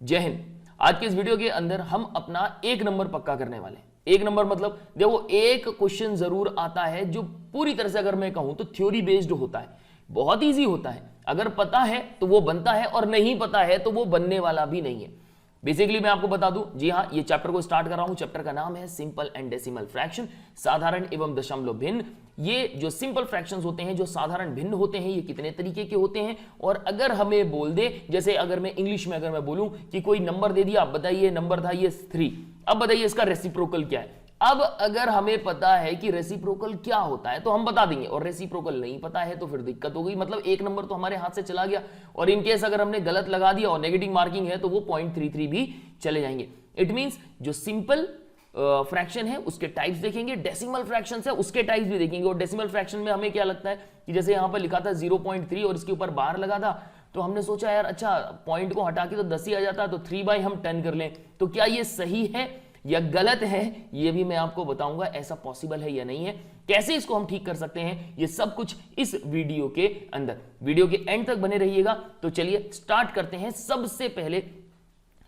जय हिंद। आज के इस वीडियो के अंदर हम अपना एक नंबर पक्का करने वाले हैं। एक नंबर मतलब देखो, एक क्वेश्चन जरूर आता है जो पूरी तरह से अगर मैं कहूं तो थ्योरी बेस्ड होता है, बहुत इजी होता है। अगर पता है तो वो बनता है और नहीं पता है तो वो बनने वाला भी नहीं है। बेसिकली मैं आपको बता दूं, जी हाँ, ये चैप्टर को स्टार्ट कर रहा हूं। चैप्टर का नाम है सिंपल एंड डेसिमल फ्रैक्शन, साधारण एवं दशमलव भिन्न। ये जो सिंपल फ्रैक्शंस होते हैं, जो साधारण भिन्न होते हैं, ये कितने तरीके के होते हैं। और अगर हमें बोल दे, जैसे अगर मैं इंग्लिश में अगर मैं बोलूं कि कोई नंबर दे दिया, बताइए नंबर था ये 3, अब बताइए इसका रेसिप्रोकल क्या है। अब अगर हमें पता है कि रेसिप्रोकल क्या होता है तो हम बता देंगे, और रेसिप्रोकल नहीं पता है तो फिर दिक्कत हो गई। मतलब एक नंबर तो हमारे हाथ से चला गया, और इनकेस अगर हमने गलत लगा दिया और नेगेटिव मार्किंग है तो वो 0.33 भी चले जाएंगे। इट मींस जो सिंपल फ्रैक्शन है उसके टाइप्स देखेंगे, डेसिमल फ्रैक्शन है उसके टाइप्स भी देखेंगे। और डेसिमल फ्रैक्शन में हमें क्या लगता है कि जैसे यहां पर लिखा था 0.3 और इसके ऊपर बार लगा था, तो हमने सोचा यार अच्छा पॉइंट को हटा के तो 10 ही आ जाता, तो 3 हम 10 कर लें। तो क्या ये सही है या गलत है, ये भी मैं आपको बताऊंगा। ऐसा पॉसिबल है या नहीं है, कैसे इसको हम ठीक कर सकते हैं, ये सब कुछ इस वीडियो के अंदर। वीडियो के एंड तक बने रहिएगा। तो चलिए स्टार्ट करते हैं। सबसे पहले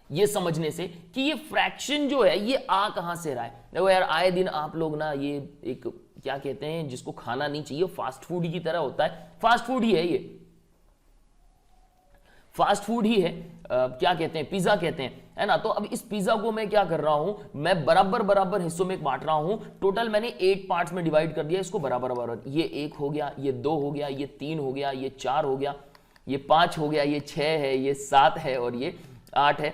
ये समझने से कि ये फ्रैक्शन जो है ये आ कहां से रहा है। देखो यार, आए दिन आप लोग ना ये एक क्या कहते हैं जिसको खाना नहीं चाहिए, फास्ट फूड की तरह होता है। फास्ट फूड ही है ये, फास्ट फूड ही है। क्या कहते हैं, पिज्जा कहते हैं, है ना। तो अब इस पिज्जा को मैं क्या कर रहा हूं, मैं बराबर बराबर हिस्सों में बांट रहा हूं। टोटल मैंने 8 पार्ट्स में डिवाइड कर दिया इसको बराबर बराबर। ये 1 हो गया, ये 2 हो गया, ये 3 हो गया, ये 4 हो गया, ये 5 हो गया, ये 6 है, ये 7 है और ये 8 है।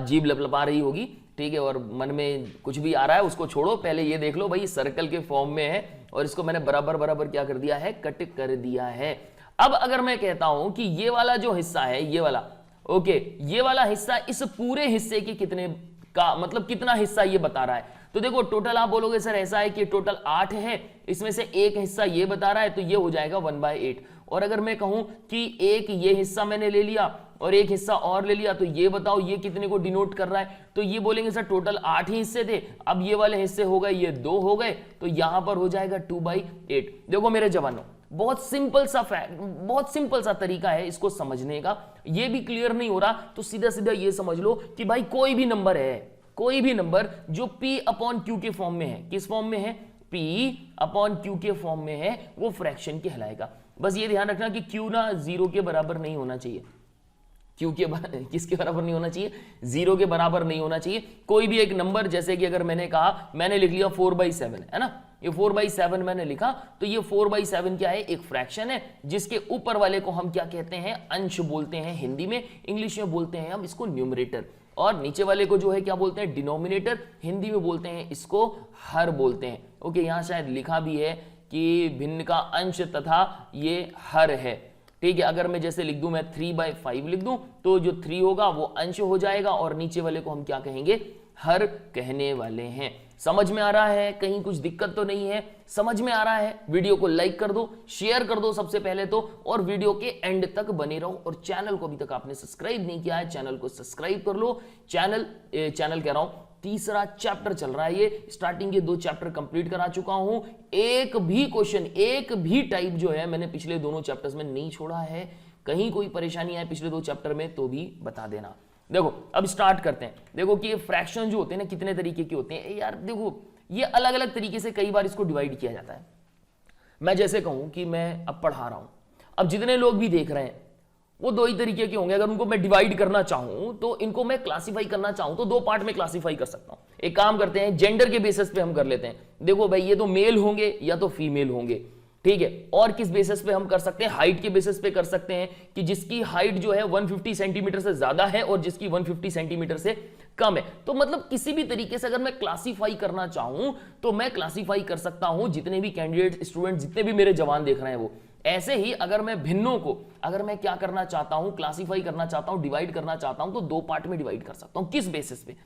जीभ लपलपा रही होगी, ठीक है, और मन में कुछ भी आ रहा है उसको छोड़ो, पहले ये देख लो भाई सर्कल के फॉर्म में है और इसको मैंने बराबर बराबर क्या कर दिया है, कट कर दिया है। अब अगर मैं कहता हूं कि ये वाला जो हिस्सा है, ये वाला, ओके, ये वाला हिस्सा इस पूरे हिस्से के कितने का मतलब कितना हिस्सा ये बता रहा है, तो देखो टोटल आप बोलोगे सर ऐसा है कि टोटल 8 है, इसमें से एक हिस्सा ये बता रहा है, तो ये हो जाएगा 1/8। और अगर मैं कहूं कि एक ये हिस्सा मैंने ले लिया और एक हिस्सा और ले लिया, तो ये बताओ ये कितने को डिनोट कर रहा है, तो ये बोलेंगे सर टोटल 8 ही हिस्से थे, अब ये वाले हिस्से हो गए, ये 2 हो गए, तो यहां पर हो जाएगा 2/8। देखो मेरे जवानों, बहुत सिंपल सा फैक्ट, बहुत सिंपल सा तरीका है इसको समझने का। ये भी क्लियर नहीं हो रहा तो सीधा सीधा ये समझ लो कि भाई कोई भी नंबर है, कोई भी नंबर जो P/Q के फॉर्म में है, किस फॉर्म में है, P/Q के फॉर्म में है, वो फ्रैक्शन कहलाएगा। बस ये ध्यान रखना कि Q ना 0 के बराबर नहीं होना चाहिए। Q के किसके बराबर नहीं होना चाहिए, 0 के बराबर नहीं होना चाहिए। कोई भी एक नंबर, जैसे कि अगर मैंने कहा, मैंने लिख लिया 4/7, है ना, ये 4/7 मैंने लिखा, तो ये 4/7 क्या है, एक फ्रैक्शन है जिसके ऊपर वाले को हम क्या कहते हैं, अंश बोलते हैं हिंदी में, इंग्लिश में बोलते हैं हम इसको न्यूमरेटर, और नीचे वाले को जो है क्या बोलते हैं, डिनोमिनेटर, हिंदी में बोलते हैं इसको हर बोलते हैं। ओके, यहां शायद लिखा भी है कि भिन्न का अंश तथा ये हर है, ठीक है। अगर मैं जैसे लिख दूं, मैं 3/5 लिख दूं, तो जो 3 होगा वो अंश हो जाएगा और नीचे वाले को हम क्या कहेंगे, हर कहने वाले हैं। समझ में आ रहा है, कहीं कुछ दिक्कत तो नहीं है, समझ में आ रहा है। वीडियो को लाइक कर दो, शेयर कर दो सबसे पहले तो, और वीडियो के एंड तक बने रहो। और चैनल को अभी तक आपने सब्सक्राइब नहीं किया है, चैनल को सब्सक्राइब कर लो। चैनल कह रहा हूं, तीसरा चैप्टर चल रहा है, ये स्टार्टिंग के 2 चैप्टर कंप्लीट करा चुका हूं। एक भी क्वेश्चन, एक भी टाइप जो है मैंने पिछले दोनों चैप्टर्स में नहीं छोड़ा है। कहीं कोई परेशानी आए पिछले 2 चैप्टर में तो भी बता देना। देखो अब स्टार्ट करते हैं। देखो कि ये फ्रैक्शन जो होते हैं ना, कितने तरीके के होते हैं यार। देखो ये अलग अलग तरीके से कई बार इसको डिवाइड किया जाता है। मैं जैसे कहूं कि मैं अब पढ़ा रहा हूं, अब जितने लोग भी देख रहे हैं वो 2 ही तरीके के होंगे। अगर उनको मैं डिवाइड करना चाहूं, तो इनको मैं क्लासीफाई करना चाहूं तो 2 पार्ट में क्लासीफाई कर सकता हूं। एक काम करते हैं, जेंडर के बेसिस पे हम कर लेते हैं। देखो भाई, ये तो मेल होंगे या तो फीमेल होंगे, ठीक है। और किस बेसिस पे हम कर सकते हैं, हाइट के बेसिस पे कर सकते हैं कि जिसकी हाइट जो है 150 सेंटीमीटर से ज्यादा है और जिसकी 150 सेंटीमीटर से कम है। तो मतलब किसी भी तरीके से अगर मैं क्लासीफाई करना चाहूं तो मैं क्लासीफाई कर सकता हूं, जितने भी कैंडिडेट, स्टूडेंट, जितने भी मेरे जवान देख रहे हैं वो। ऐसे ही अगर मैं भिन्नों को, अगर मैं क्या करना चाहता हूं, क्लासीफाई करना चाहता हूं, डिवाइड करना चाहता हूं, तो 2 पार्ट में डिवाइड कर सकता हूं। किस बेसिस पे,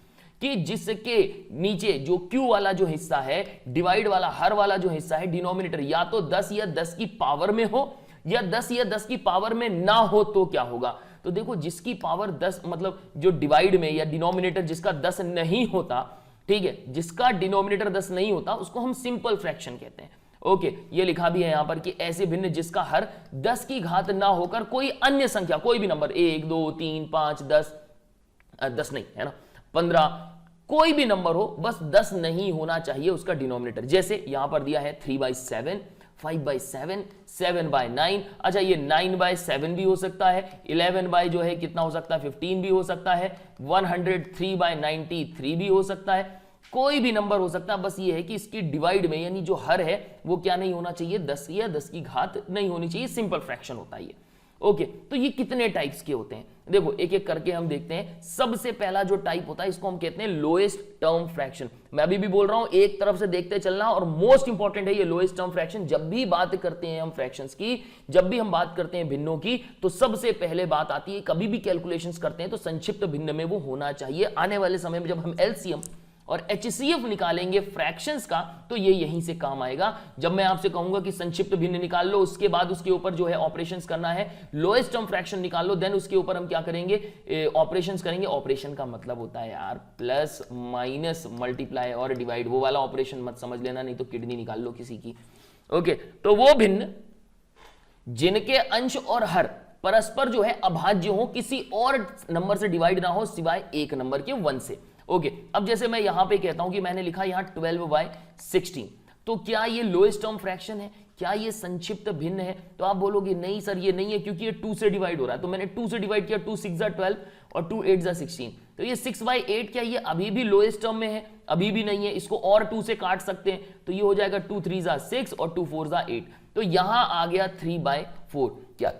कि जिसके नीचे जो Q वाला जो हिस्सा है, डिवाइड वाला, हर वाला जो हिस्सा है, डिनोमिनेटर या तो 10 या 10 की पावर में हो, या 10 या 10 की पावर में ना हो, तो क्या होगा। तो देखो जिसकी पावर 10, मतलब जो डिवाइड में या डिनोमिनेटर जिसका 10 नहीं होता, ठीक है, जिसका डिनोमिनेटर 10 नहीं होता, उसको हम सिंपल फ्रैक्शन कहते हैं। ओके, ये लिखा भी है यहां पर कि ऐसे भिन्न जिसका हर 10 की घात ना होकर कोई अन्य संख्या, कोई भी नंबर 1, 2, 3, 5, 10 10 नहीं है ना, 15, कोई भी नंबर हो, बस 10 नहीं होना चाहिए उसका डिनोमिनेटर। जैसे यहां पर दिया है 3/7, 5/7, 7/9। अच्छा, ये 9/7 भी हो सकता है, 11 बाय जो है कितना हो सकता है 15 भी हो सकता है, 103/93 भी हो सकता है, कोई भी नंबर हो सकता है। बस ये है कि इसकी डिवाइड में यानी जो हर है वो क्या नहीं होना चाहिए, 10 या 10 की घात नहीं होनी चाहिए, सिंपल फ्रैक्शन होता है ये। ओके, तो ये कितने टाइप्स के होते हैं, देखो एक एक करके हम देखते हैं। सबसे पहला जो टाइप होता है इसको हम कहते हैं लोएस्ट टर्म फ्रैक्शन। मैं अभी भी बोल रहा हूं, एक तरफ से देखते चलना, और मोस्ट इंपॉर्टेंट है ये लोएस्ट टर्म फ्रैक्शन। जब भी बात करते हैं हम फ्रैक्शंस की, जब भी हम बात करते हैं भिन्नों की, तो सबसे पहले बात आती है, कभी भी कैलकुलेशंस करते हैं तो संक्षिप्त भिन्न में वो होना चाहिए। आने वाले समय में जब हम एलसीएम और एचसीएफ निकालेंगे फ्रैक्शंस का, तो ये यहीं से काम आएगा। जब मैं आपसे कहूंगा कि संक्षिप्त भिन्न निकाल लो, उसके बाद उसके ऊपर जो है ऑपरेशंस करना है, लोएस्ट टर्म फ्रैक्शन निकाल लो, देन उसके ऊपर हम क्या करेंगे, ऑपरेशंस करेंगे। ऑपरेशन का मतलब होता है यार प्लस माइनस मल्टीप्लाई और डिवाइड, वो वाला ऑपरेशन मत समझ लेना, नहीं तो किडनी निकाल लो किसी की। ओके, तो वो भिन्न जिनके अंश और हर परस्पर जो है अभाज्य हो, किसी और नंबर से डिवाइड ना हो सिवाय एक नंबर के 1 से। ओके, अब जैसे मैं यहां पे कहता हूं कि मैंने लिखा यहां 12/16, तो क्या ये लोएस्ट टर्म फ्रैक्शन है, क्या ये संक्षिप्त भिन्न है? तो आप बोलोगे नहीं सर ये नहीं है, क्योंकि ये 2 से डिवाइड हो रहा है। तो मैंने 2 से डिवाइड किया, 2 6 12 और 2 8 16, तो ये 6/8 क्या ये अभी भी लोएस्ट टर्म में है? अभी भी नहीं है, इसको और 2 से काट सकते हैं, तो ये हो जाएगा 2 3 6 और 2 4 8, तो यहां आ गया 3/4।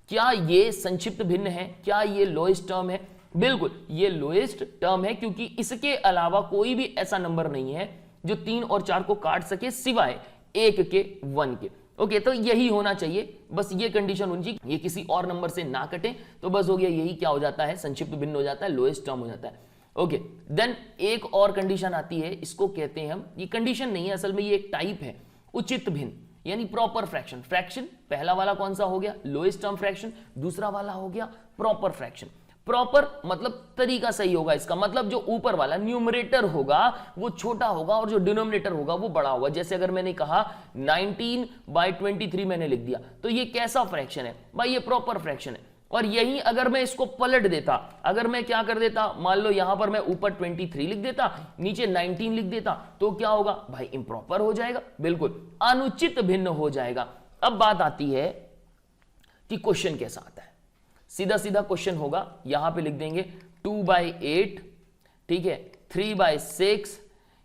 क्या ये संक्षिप्त भिन्न है? क्या ये लोएस्ट टर्म है? बिल्कुल ये लोएस्ट टर्म है, क्योंकि इसके अलावा कोई भी ऐसा नंबर नहीं है जो 3 और 4 को काट सके सिवाय 1 के 1 के। ओके, तो यही होना चाहिए, बस ये कंडीशन होनी चाहिए, ये किसी और नंबर से ना कटे, तो बस हो गया, यही क्या हो जाता है, संक्षिप्त भिन्न हो जाता है, लोएस्ट टर्म हो जाता है। ओके, देन एक और कंडीशन आती है, इसको कहते हैं हम, ये कंडीशन नहीं है असल में, ये एक टाइप है, उचित भिन्न यानी प्रॉपर फ्रैक्शन। फ्रैक्शन पहला वाला कौन सा हो गया, लोएस्ट टर्म फ्रैक्शन, दूसरा वाला हो गया प्रॉपर फ्रैक्शन। प्रॉपर मतलब तरीका सही होगा इसका, मतलब जो ऊपर वाला न्यूमरेटर होगा वो छोटा होगा और जो डिनोमिनेटर होगा वो बड़ा होगा। जैसे अगर मैंने कहा 19/23 मैंने लिख दिया, तो ये कैसा फ्रैक्शन है भाई, ये प्रॉपर फ्रैक्शन है। और यही अगर मैं इसको पलट देता, अगर मैं क्या कर देता, मान लो यहां पर मैं ऊपर 23 लिख देता, नीचे 19 लिख देता, तो क्या होगा भाई, इम्प्रॉपर हो जाएगा, बिल्कुल अनुचित भिन्न हो जाएगा। अब बात आती है कि क्वेश्चन कैसा आता है। सीधा सीधा क्वेश्चन होगा, यहां पे लिख देंगे 2/8, ठीक है, 3/6,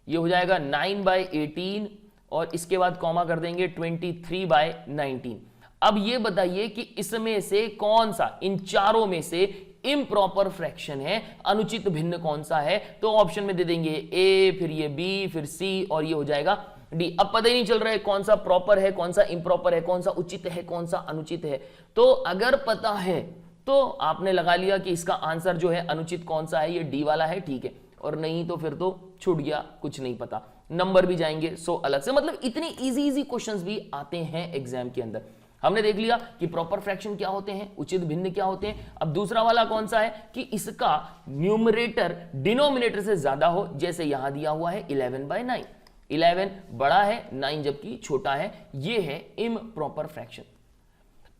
ये हो जाएगा 9/18, और इसके बाद कॉमा कर देंगे 23/19। अब ये बताइए कि इसमें से कौन सा, इन चारों में से इम्प्रॉपर फ्रैक्शन है, अनुचित भिन्न कौन सा है? तो ऑप्शन में दे देंगे ए, फिर ये बी, फिर सी, और ये हो जाएगा डी। अब पता ही नहीं चल रहा है कौन सा प्रॉपर है, कौन सा इम्प्रॉपर है, कौन सा उचित है, कौन सा अनुचित है। तो अगर पता है तो आपने लगा लिया कि इसका आंसर जो है अनुचित कौन सा है, ये डी वाला है, ठीक है, और नहीं तो फिर तो छूट गया, कुछ नहीं पता, नंबर भी जाएंगे 100 अलग से। मतलब इतने इजी क्वेश्चंस भी आते हैं एग्जाम के अंदर। हमने देख लिया कि प्रॉपर फ्रैक्शन क्या होते हैं, उचित भिन्न क्या होते हैं। अब दूसरा वाला कौन सा है कि इसका न्यूमरेटर डिनोमिनेटर से ज्यादा हो, जैसे यहां दिया हुआ है 11/9, 11 बड़ा है, 9 जबकि छोटा है, ये है इम्प्रॉपर फ्रैक्शन।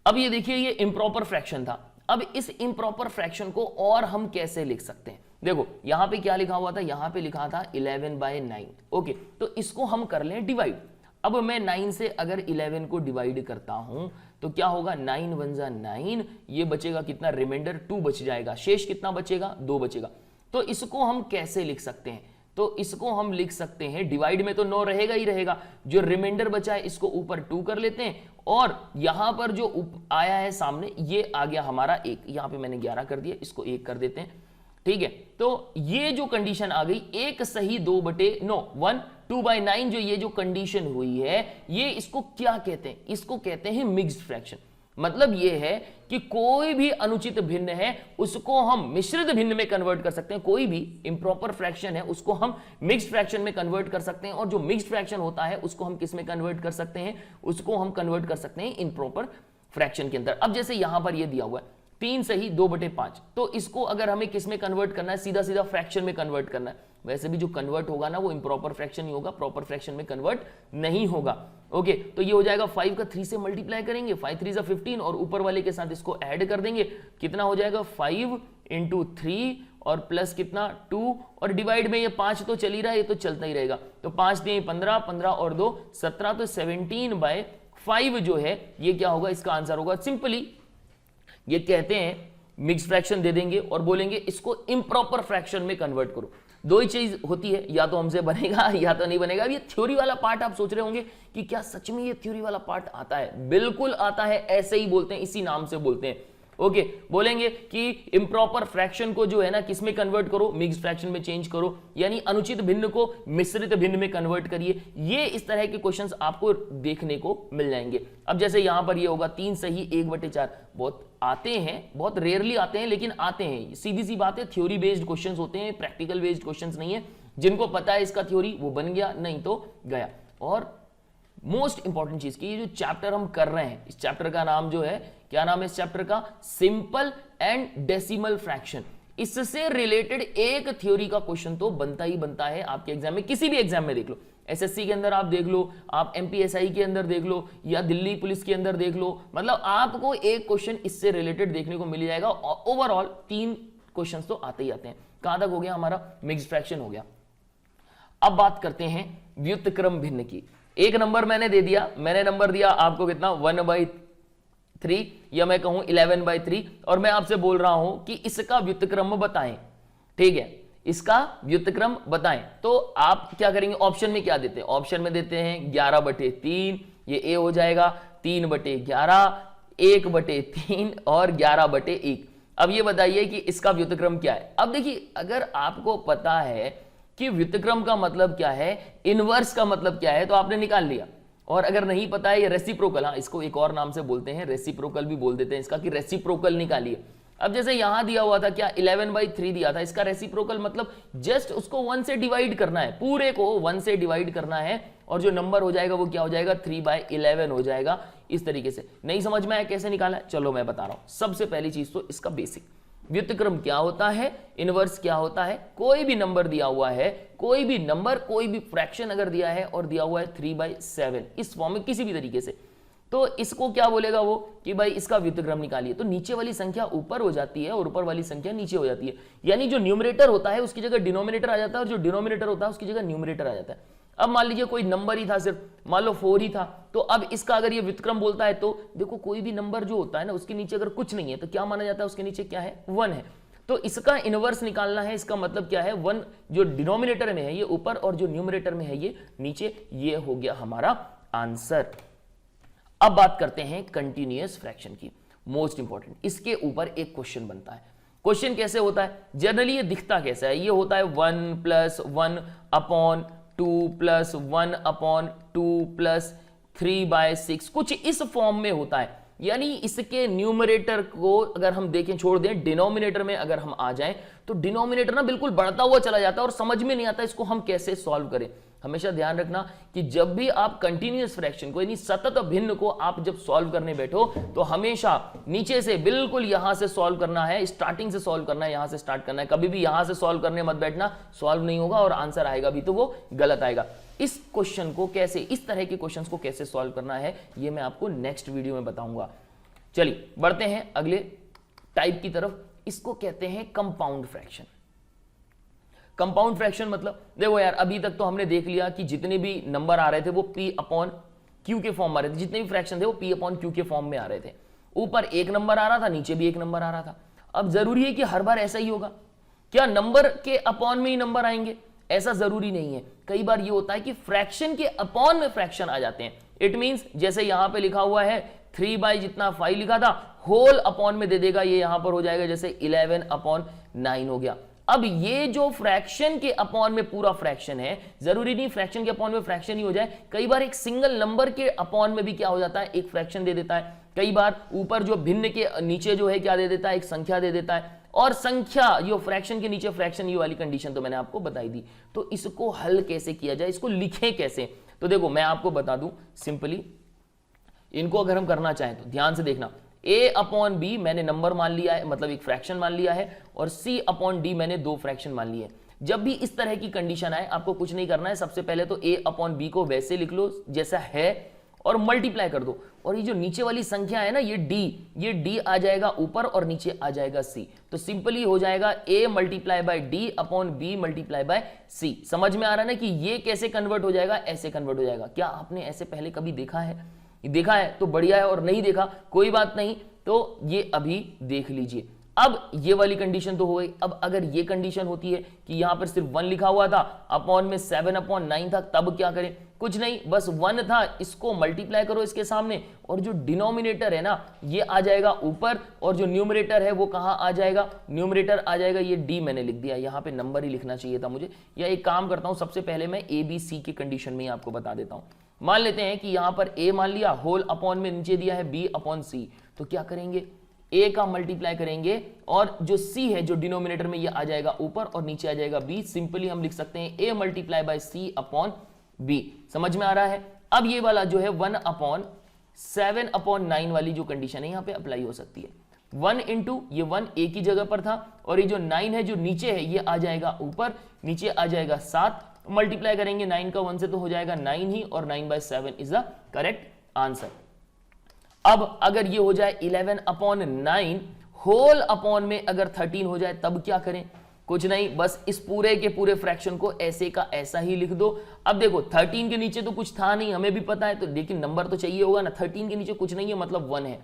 अब ये देखिए, ये इम्प्रॉपर फ्रैक्शन था। अब इस इम्प्रॉपर फ्रैक्शन को और हम कैसे लिख सकते हैं? देखो यहां पे क्या लिखा हुआ था, यहां पे लिखा था 11/9। ओके, तो इसको हम कर लें डिवाइड। अब मैं 9 से अगर 11 को डिवाइड करता हूं तो क्या होगा, 9 1 जा 9, ये बचेगा कितना, रिमाइंडर 2 बच जाएगा, शेष कितना बचेगा, 2 बचेगा। तो इसको हम कैसे लिख सकते हैं? तो इसको हम लिख सकते हैं, डिवाइड में तो 9 रहेगा ही रहेगा, जो रिमाइंडर बचा है इसको ऊपर 2 कर लेते हैं, और यहां पर जो आया है सामने ये आ गया हमारा 1, यहां पे मैंने 11 कर दिया, इसको 1 कर देते हैं, ठीक है। तो ये जो कंडीशन आ गई, 1 सही 2/9, 1 2/9, जो ये जो कंडीशन हुई है, ये इसको क्या कहते हैं? इसको कहते हैं मिक्स्ड फ्रैक्शन। मतलब ये है कि कोई भी अनुचित भिन्न है उसको हम मिश्रित भिन्न में कन्वर्ट कर सकते हैं, कोई भी इंप्रॉपर फ्रैक्शन है उसको हम मिक्स्ड फ्रैक्शन में कन्वर्ट कर सकते हैं, और जो मिक्स्ड फ्रैक्शन होता है उसको हम किस में कन्वर्ट कर सकते हैं, उसको हम कन्वर्ट कर सकते हैं इंप्रॉपर फ्रैक्शन के अंदर। अब जैसे यहां पर ये दिया हुआ है 3 सही 2/5, तो इसको अगर हमें किस में कन्वर्ट करना है, सीधा सीधा फ्रैक्शन में कन्वर्ट करना है। वैसे भी जो कन्वर्ट होगा ना वो इंप्रॉपर फ्रैक्शन ही होगा, प्रॉपर फ्रैक्शन में कन्वर्ट नहीं होगा। ओके, तो ये हो जाएगा 5 का 3 से मल्टीप्लाई करेंगे, 5 3 15, और ऊपर वाले के साथ इसको ऐड कर देंगे, कितना हो जाएगा 5 × 3 और प्लस कितना 2 और डिवाइड में ये 5 तो चल ही रहा है, ये तो चलता ही रहेगा। तो 5 दिए 15, 15 और 2 17, तो 17/5 जो है ये क्या होगा, इसका आंसर होगा। सिंपली ये कहते हैं मिक्स फ्रैक्शन दे देंगे और बोलेंगे इसको इम्प्रॉपर फ्रैक्शन में कन्वर्ट करो। दो ही चीज होती है, या तो हमसे बनेगा या तो नहीं बनेगा। अब ये थ्योरी वाला पार्ट आप सोच रहे होंगे कि क्या सच में ये थ्योरी वाला पार्ट आता है? बिल्कुल आता है, ऐसे ही बोलते हैं, इसी नाम से बोलते हैं। ओके, बोलेंगे कि इम्प्रॉपर फ्रैक्शन को जो है ना किस में कन्वर्ट करो, मिक्स फ्रैक्शन में चेंज करो, यानी अनुचित भिन्न को मिश्रित भिन्न में कन्वर्ट करिए। ये इस तरह के क्वेश्चंस आपको देखने को मिल जाएंगे। अब जैसे यहां पर ये होगा 3 सही 1/4, बहुत आते हैं, बहुत रेयरली आते हैं लेकिन आते हैं। सीधी सी बात है, थ्योरी बेस्ड क्वेश्चंस होते हैं, प्रैक्टिकल बेस्ड क्वेश्चंस नहीं है। जिनको पता है इसका थ्योरी वो बन गया, नहीं तो गया। और मोस्ट इंपॉर्टेंट चीज की ये जो चैप्टर हम कर रहे हैं, इस चैप्टर का नाम जो है, क्या नाम है इस चैप्टर का? Simple and decimal fraction. इससे रिलेटेड एक थ्योरी का क्वेश्चन तो बनता ही बनता है आपके एग्जाम में, किसी भी एग्जाम में देख लो। एसएससी के अंदर आप देख लो, आप एमपीएसआई के अंदर देख लो, या दिल्ली पुलिस के अंदर देख लो, मतलब आपको एक क्वेश्चन इससे रिलेटेड देखने को मिल जाएगा। ओवरऑल 3 क्वेश्चन तो आते ही आते हैं। कहां तक हो गया हमारा? मिक्स फ्रैक्शन हो गया। अब बात करते हैं व्युत्क्रम भिन्न की। एक नंबर मैंने दे दिया, मैंने नंबर दिया आपको कितना 1/3 या मैं कहूं 11/3, और मैं आपसे बोल रहा हूं कि इसका व्युत्क्रम बताएं। ठीक है, इसका व्युत्क्रम बताएं। तो आप क्या करेंगे? ऑप्शन में क्या देते हैं? ऑप्शन में देते हैं 11/3, ये ए हो जाएगा, 3/11, 1/3 और 11/1। अब ये बताइए कि इसका व्युत्क्रम क्या है। अब देखिए, अगर आपको पता है कि व्युत्क्रम का मतलब क्या है, इनवर्स का मतलब क्या है, तो आपने निकाल लिया। और अगर नहीं पता है, ये रेसिप्रोकल, हाँ इसको एक और नाम से बोलते हैं, रेसिप्रोकल भी बोल देते हैं इसका, कि रेसिप्रोकल निकालिए। अब जैसे यहां दिया हुआ था क्या 11/3 दिया था, इसका रेसिप्रोकल मतलब जस्ट उसको 1 से डिवाइड करना है, पूरे को 1 से डिवाइड करना है, और जो नंबर हो जाएगा वो क्या हो जाएगा? 3/11 हो जाएगा। इस तरीके से नहीं समझ में आया कैसे निकाला? चलो मैं बता रहा हूं। सबसे पहली चीज तो इसका बेसिक, व्युत्क्रम क्या होता है, इनवर्स क्या होता है। कोई भी नंबर दिया हुआ है, कोई भी नंबर, कोई भी फ्रैक्शन अगर दिया है और दिया हुआ है 3/7 इस फॉर्म में किसी भी तरीके से, तो इसको क्या बोलेगा वो कि भाई इसका व्युत्क्रम निकालिए। तो नीचे वाली संख्या ऊपर हो जाती है और ऊपर वाली संख्या नीचे हो जाती है, यानी जो न्यूमरेटर होता है उसकी जगह डिनोमिनेटर आ जाता है, और जो डिनोमिनेटर होता है उसकी जगह न्यूमरेटर आ जाता है। अब मान लीजिए कोई नंबर ही था, सिर्फ मान लो 4 ही था, तो अब इसका अगर ये व्युत्क्रम बोलता है, तो देखो कोई भी नंबर जो होता है ना उसके नीचे अगर कुछ नहीं है तो क्या माना जाता है? उसके नीचे क्या है? 1 है। तो इसका इनवर्स निकालना है। इसका मतलब क्या है? 1 जो डिनोमिनेटर में है ये ऊपर, और जो न्यूमरेटर में है ये नीचे। ये हो गया हमारा आंसर। अब बात करते हैं कंटिन्यूअस फ्रैक्शन की, मोस्ट इंपॉर्टेंट। इसके ऊपर एक क्वेश्चन बनता है। क्वेश्चन कैसे होता है? जनरली ये दिखता कैसा है? ये होता है 1 + 1/2 + 1/2 + 3/6, कुछ इस फॉर्म में होता है। यानी इसके न्यूमरेटर को अगर हम देखें, छोड़ दें, डिनोमिनेटर में अगर हम आ जाएं, तो डिनोमिनेटर ना बिल्कुल बढ़ता हुआ चला जाता है और समझ में नहीं आता इसको हम कैसे सॉल्व करें। हमेशा ध्यान रखना कि जब भी आप कंटिन्यूअस फ्रैक्शन को, यानी सतत भिन्न को आप जब सॉल्व करने बैठो, तो हमेशा नीचे से बिल्कुल यहां से सॉल्व करना है, स्टार्टिंग से सॉल्व करना है, यहां से स्टार्ट करना है। कभी भी यहां से सॉल्व करने मत बैठना, सॉल्व नहीं होगा और आंसर आएगा भी तो वो गलत आएगा। इस क्वेश्चन को कैसे, इस तरह के क्वेश्चन को कैसे सॉल्व करना है, ये मैं आपको नेक्स्ट वीडियो में बताऊंगा। चलिए बढ़ते हैं अगले टाइप की तरफ। इसको कहते हैं कंपाउंड फ्रैक्शन। कंपाउंड फ्रैक्शन मतलब, देखो यार, अभी तक तो हमने देख लिया कि जितने भी नंबर आ रहे थे वो P/Q के फॉर्म में आ रहे थे, जितने भी फ्रैक्शन थे वो P/Q के फॉर्म में आ रहे थे। ऊपर एक नंबर आ रहा था, नीचे भी एक नंबर आ रहा था। अब जरूरी है कि हर बार ऐसा ही होगा क्या? नंबर के अपॉन में ही नंबर आएंगे? ऐसा जरूरी नहीं है। कई बार ये होता है कि फ्रैक्शन के अपॉन में फ्रैक्शन आ जाते हैं। इट मींस जैसे यहां पे लिखा हुआ है 3/5 लिखा था, होल अपॉन में दे देगा, ये यहां पर हो जाएगा जैसे 11/9 हो गया। अब ये जो फ्रैक्शन के अपॉन में पूरा फ्रैक्शन है, जरूरी नहीं फ्रैक्शन के अपॉन में फ्रैक्शन ही हो जाए, कई बार एक सिंगल नंबर के अपॉन में भी क्या हो जाता है, एक फ्रैक्शन दे देता है। कई बार ऊपर जो भिन्न के नीचे जो है क्या दे देता है, एक संख्या दे देता है। और संख्या जो फ्रैक्शन के नीचे फ्रैक्शन, ये वाली कंडीशन तो मैंने आपको बताई दी। तो इसको हल कैसे किया जाए, इसको लिखें कैसे? तो देखो मैं आपको बता दूं सिंपली, इनको अगर हम करना चाहें तो ध्यान से देखना। A/B मैंने नंबर मान लिया है, मतलब एक फ्रैक्शन मान लिया है, और C/D मैंने 2 फ्रैक्शन मान लिए। जब भी इस तरह की कंडीशन आए, आपको कुछ नहीं करना है। सबसे पहले तो A/B को वैसे लिख लो जैसा है, और मल्टीप्लाई कर दो, और ये जो नीचे वाली संख्या है ना ये d आ जाएगा ऊपर और नीचे आ जाएगा c, तो सिंपली हो जाएगा a multiply by D upon b multiply by c। समझ में आ रहा है ना कि ये कैसे कन्वर्ट हो जाएगा, ऐसे कन्वर्ट हो जाएगा। क्या आपने ऐसे पहले कभी देखा है? देखा है तो बढ़िया है, और नहीं देखा कोई बात नहीं, तो ये अभी देख लीजिए। अब ये वाली कंडीशन तो हो गई। अब अगर ये कंडीशन होती है कि यहां पर सिर्फ 1 लिखा हुआ था, अपॉन में 7/9 था, तब क्या करें? कुछ नहीं, बस 1 था, इसको मल्टीप्लाई करो इसके सामने, और जो डिनोमिनेटर है ना ये आ जाएगा ऊपर, और जो न्यूमरेटर है वो कहां आ जाएगा? न्यूमरेटर आ जाएगा, ये d मैंने लिख दिया, यहां पे नंबर ही लिखना चाहिए था मुझे। या एक काम करता हूं, सबसे पहले मैं a b c की कंडीशन में ही आपको बता देता हूं। मान लेते हैं कि यहां पर a मान लिया, होल अपॉन में नीचे दिया है b अपॉन c, तो क्या करेंगे? a का मल्टीप्लाई करेंगे, और जो c है जो डिनोमिनेटर में ये आ जाएगा ऊपर और नीचे आ जाएगा b। सिंपली हम लिख सकते हैं a multiply by c upon b। समझ में आ रहा है? अब ये वाला जो है 1/7/9 वाली जो कंडीशन है यहां पे अप्लाई हो सकती है। 1 इंटू ये 1 a की जगह पर था, और ये जो 9 है जो नीचे है ये आ जाएगा ऊपर, नीचे आ जाएगा 7, मल्टीप्लाई करेंगे 9 का 1 से तो हो जाएगा 9 ही, और 9/7 इज द करेक्ट आंसर। अब अगर ये हो जाए 11/9 होल अपॉन में अगर 13 हो जाए तब क्या करें? कुछ नहीं, बस इस पूरे के पूरे फ्रैक्शन को ऐसे का ऐसा ही लिख दो। अब देखो 13 के नीचे तो कुछ था नहीं, हमें भी पता है, तो लेकिन नंबर तो चाहिए होगा ना। 13 के नीचे कुछ नहीं है मतलब 1 है,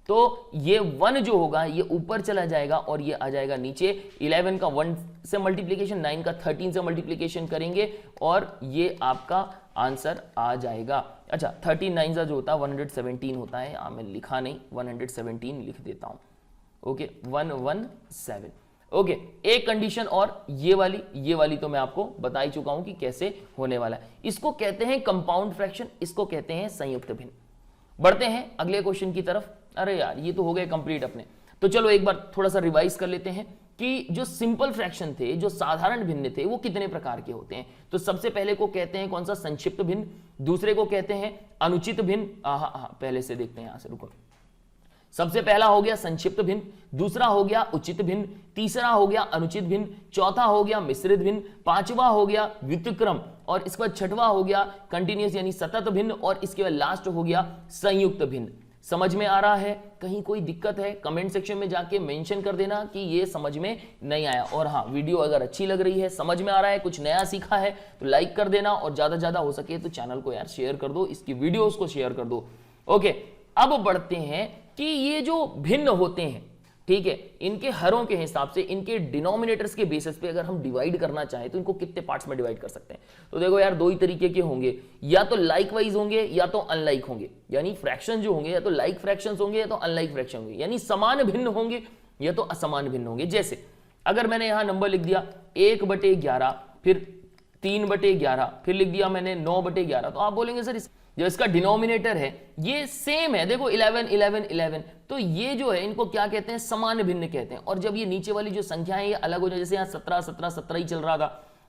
तो ये 1 जो होगा ये ऊपर चला जाएगा और ये आ जाएगा नीचे। 11 का 1 से मल्टीप्लीकेशन, 9 का 13 से मल्टीप्लीकेशन करेंगे और ये आपका आंसर आ जाएगा। अच्छा 13 9 जो होता है 117 होता है, मैं लिखा नहीं, 117 लिख देता हूं। ओके 117। ओके एक कंडीशन और ये वाली तो मैं आपको बता ही चुका हूं कि कैसे होने वाला है। इसको कहते हैं कंपाउंड फ्रैक्शन, इसको कहते हैं संयुक्त भिन्न। बढ़ते हैं अगले क्वेश्चन की तरफ। अरे यार ये तो हो गए कंप्लीट अपने, तो चलो एक बार थोड़ा सा रिवाइज कर लेते हैं कि जो सिंपल फ्रैक्शन थे, जो साधारण भिन्न थे, वो कितने प्रकार के होते हैं। तो सबसे पहले को कहते हैं कौन सा? संक्षिप्त भिन्न। दूसरे को कहते हैं अनुचित भिन्न। पहले से देखते हैं, यहां से रुको। सबसे पहला हो गया संक्षिप्त भिन्न, दूसरा हो गया उचित भिन्न, तीसरा हो गया अनुचित भिन्न, चौथा हो गया मिश्रित भिन्न, पांचवा हो गया व्युत्क्रम, और इसके बाद छठवा हो गया कंटिन्यूअस यानी सतत भिन्न, और इसके बाद लास्ट हो गया संयुक्त भिन्न। समझ में आ रहा है? कहीं कोई दिक्कत है कमेंट सेक्शन में जाके मेंशन कर देना कि ये समझ में नहीं आया। और हाँ, वीडियो अगर अच्छी लग रही है, समझ में आ रहा है, कुछ नया सीखा है तो लाइक कर देना, और ज्यादा ज्यादा हो सके तो चैनल को यार शेयर कर दो, इसकी वीडियोस को शेयर कर दो। ओके अब बढ़ते हैं कि ये जो भिन्न होते हैं, ठीक है, इनके हरों के हिसाब से, इनके डिनोमिनेटर्स के बेसिस पे अगर हम डिवाइड करना चाहें तो इनको कितने पार्ट्स में डिवाइड कर सकते हैं। तो देखो यार दो ही तरीके के होंगे, या तो लाइक वाइज होंगे या तो अनलाइक होंगे। यानी फ्रैक्शन जो होंगे या तो लाइक फ्रैक्शंस होंगे या तो अनलाइक फ्रैक्शन होंगे, यानी समान भिन्न होंगे या तो असमान भिन्न होंगे। जैसे अगर मैंने यहां नंबर लिख दिया 1/11, फिर 3/11, फिर लिख दिया मैंने 9/11, तो आप बोलेंगे सर जो इसका डिनोमिनेटर है ये सेम है, देखो 11 11 11, तो ये जो है इनको क्या कहते हैं? समान भिन्न कहते हैं। और जब ये नीचे वाली जो संख्या है ये अलग हो जाए, जैसे यहाँ 17 17 17 ही चल रहा था,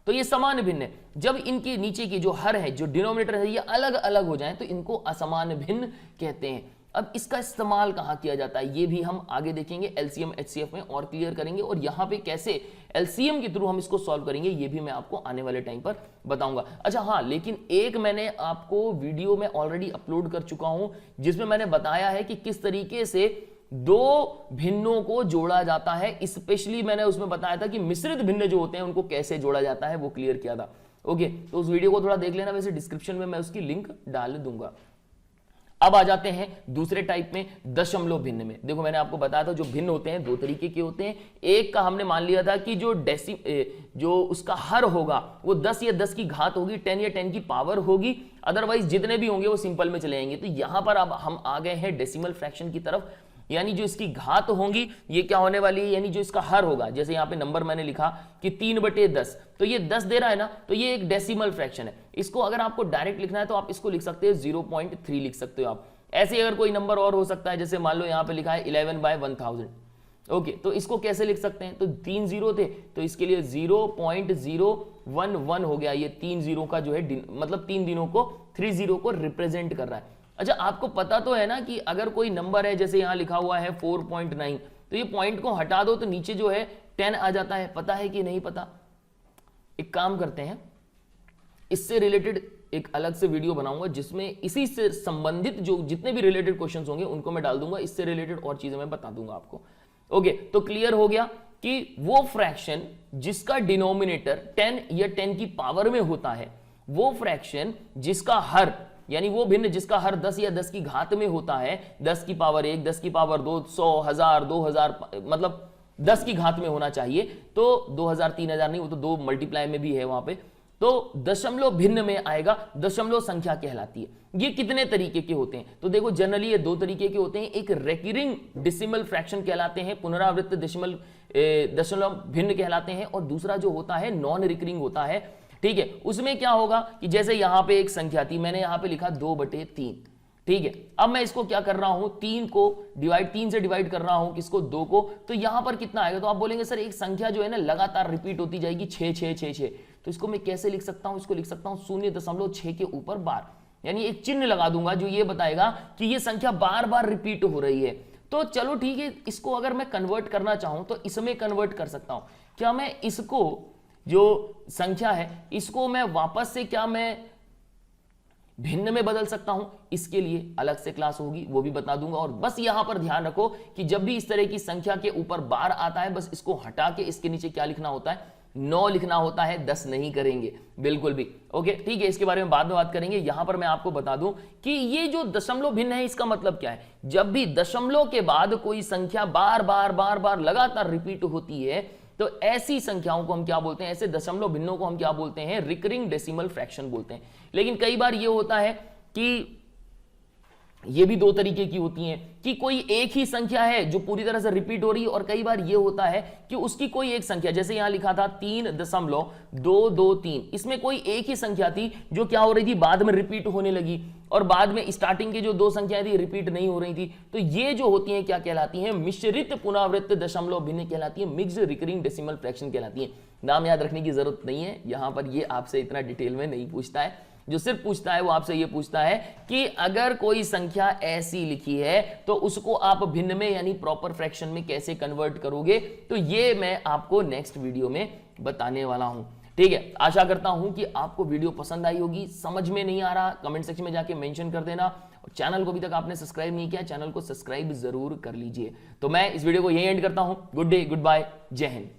तो ये समान भिन्न है। जब इनके नीचे की जो हर है, जो डिनोमिनेटर है, ये अलग अलग हो जाए तो इनको असमान भिन्न कहते हैं। अब इसका इस्तेमाल कहां किया जाता है ये भी हम आगे देखेंगे, एलसीएम एचसीएफ में और क्लियर करेंगे, और यहां पे कैसे एलसीएम के थ्रू हम इसको सॉल्व करेंगे ये भी मैं आपको आने वाले टाइम पर बताऊंगा। अच्छा हाँ, लेकिन एक मैंने आपको वीडियो में ऑलरेडी अपलोड कर चुका हूं जिसमें मैंने बताया है कि किस तरीके से दो भिन्नों को जोड़ा जाता है। स्पेशली मैंने उसमें बताया था कि मिश्रित भिन्न जो होते हैं उनको कैसे जोड़ा जाता है, वो क्लियर किया था। ओके तो उस वीडियो को थोड़ा देख लेना, वैसे डिस्क्रिप्शन में मैं उसकी लिंक डाल दूंगा। अब आ जाते हैं दूसरे टाइप में, दशमलव भिन्न में। देखो मैंने आपको बताया था जो भिन्न होते हैं दो तरीके के होते हैं। एक का हमने मान लिया था कि जो उसका हर होगा वो 10 या 10 की घात होगी, 10 या 10 की पावर होगी, अदरवाइज जितने भी होंगे वो सिंपल में चले जाएंगे। तो यहां पर अब हम आ गए हैं डेसिमल फ्रैक्शन की तरफ, यानी जो इसकी घात होंगी ये क्या होने वाली है, यानी जो इसका हर होगा, जैसे यहाँ पे नंबर मैंने लिखा कि 3/10, तो ये 10 दे रहा है ना, तो ये एक डेसिमल फ्रैक्शन है। इसको अगर आपको डायरेक्ट लिखना है तो आप इसको लिख सकते हो 0.3 लिख सकते हो आप। ऐसे अगर कोई नंबर और हो सकता है, जैसे मान लो यहाँ पे लिखा है 11/1000, ओके तो इसको कैसे लिख सकते हैं? तो 3 जीरो थे तो इसके लिए 0.011 हो गया। ये 3 जीरो का जो है मतलब 3 दिनों को 30 को रिप्रेजेंट कर रहा है। अच्छा आपको पता तो है ना कि अगर कोई नंबर है, जैसे यहां लिखा हुआ है 4.9, तो ये पॉइंट को हटा दो तो नीचे जो है 10 आ जाता है। पता है कि नहीं पता? एक काम करते हैं, इससे रिलेटेड एक अलग से वीडियो बनाऊंगा जिसमें इसी से संबंधित जो जितने भी रिलेटेड क्वेश्चंस होंगे उनको मैं डाल दूंगा, इससे रिलेटेड और चीजें मैं बता दूंगा आपको। ओके, तो क्लियर हो गया कि वो फ्रैक्शन जिसका डिनोमिनेटर 10 या 10 की पावर में होता है, वो फ्रैक्शन जिसका हर यानी वो भिन्न जिसका हर 10 या 10 की घात में होता है, 10 की पावर 1, 10 की पावर 2, 100, 1000, 2000, मतलब 10 की घात में होना चाहिए। तो 2000, 3000 नहीं, वो तो 2 मल्टीप्लाई में भी है वहां पे, तो दशमलव भिन्न में आएगा, दशमलव संख्या कहलाती है। ये कितने तरीके के होते हैं? तो देखो जनरली ये 2 तरीके के होते हैं। एक रेकरिंग डेसिमल फ्रैक्शन कहलाते हैं, पुनरावृत्त दशमलव भिन्न कहलाते हैं, और दूसरा जो होता है नॉन रिकरिंग होता है। ठीक है, उसमें क्या होगा कि जैसे यहां पे एक संख्या थी, मैंने यहां पे लिखा 2/3। ठीक है, अब मैं इसको क्या कर रहा हूं, 3 से डिवाइड कर रहा हूं, किसको, 2 को। तो यहां पर कितना आएगा? तो आप बोलेंगे सर एक संख्या जो है ना लगातार रिपीट होती जाएगी, 6 6 6 6, तो इसको मैं कैसे लिख सकता हूं? इसको लिख सकता हूं 0.6 के ऊपर बार, यानी एक चिन्ह लगा दूंगा जो ये बताएगा कि ये संख्या बार बार रिपीट हो रही है। तो चलो ठीक है, इसको अगर मैं कन्वर्ट करना चाहूं तो इसमें कन्वर्ट कर सकता हूं। क्या मैं इसको जो संख्या है इसको मैं वापस से क्या मैं भिन्न में बदल सकता हूं? इसके लिए अलग से क्लास होगी, वो भी बता दूंगा। और बस यहां पर ध्यान रखो कि जब भी इस तरह की संख्या के ऊपर बार आता है, बस इसको हटा के इसके नीचे क्या लिखना होता है, 9 लिखना होता है, 10 नहीं करेंगे बिल्कुल भी। ओके ठीक है, इसके बारे में बाद में बात करेंगे। यहां पर मैं आपको बता दूं कि ये जो दशमलव भिन्न है इसका मतलब क्या है। जब भी दशमलव के बाद कोई संख्या बार बार लगातार रिपीट होती है तो ऐसी संख्याओं को हम क्या बोलते हैं, ऐसे दशमलव भिन्नों को हम क्या बोलते हैं, रिकरिंग डेसिमल फ्रैक्शन बोलते हैं। लेकिन कई बार ये होता है कि ये भी 2 तरीके की होती हैं कि कोई एक ही संख्या है जो पूरी तरह से रिपीट हो रही है, और कई बार ये होता है कि उसकी कोई एक संख्या, जैसे यहां लिखा था 3.223, इसमें कोई एक ही संख्या थी जो क्या हो रही थी, बाद में रिपीट होने लगी, और बाद में स्टार्टिंग की जो 2 संख्याएं थी रिपीट नहीं हो रही थी। तो ये जो होती हैं क्या कहलाती हैं, मिश्रित पुनरावृत्त दशमलव भिन्न कहलाती है, मिक्स्ड रिकरिंग डेसिमल फ्रैक्शन कहलाती है। नाम याद रखने की जरूरत नहीं है, यहां पर ये आपसे इतना डिटेल में नहीं पूछता है। जो सिर्फ पूछता है वो आपसे ये पूछता है कि अगर कोई संख्या ऐसी लिखी है तो उसको आप भिन्न में यानी प्रॉपर फ्रैक्शन में कैसे कन्वर्ट करोगे। तो ये मैं आपको नेक्स्ट वीडियो में बताने वाला हूं। ठीक है, आशा करता हूं कि आपको वीडियो पसंद आई होगी। समझ में नहीं आ रहा कमेंट सेक्शन में जाके मेंशन कर देना, और चैनल को अभी तक आपने सब्सक्राइब नहीं किया, चैनल को सब्सक्राइब जरूर कर लीजिए। तो मैं इस वीडियो को यहीं एंड करता हूं। गुड डे, गुड बाय, जय हिंद।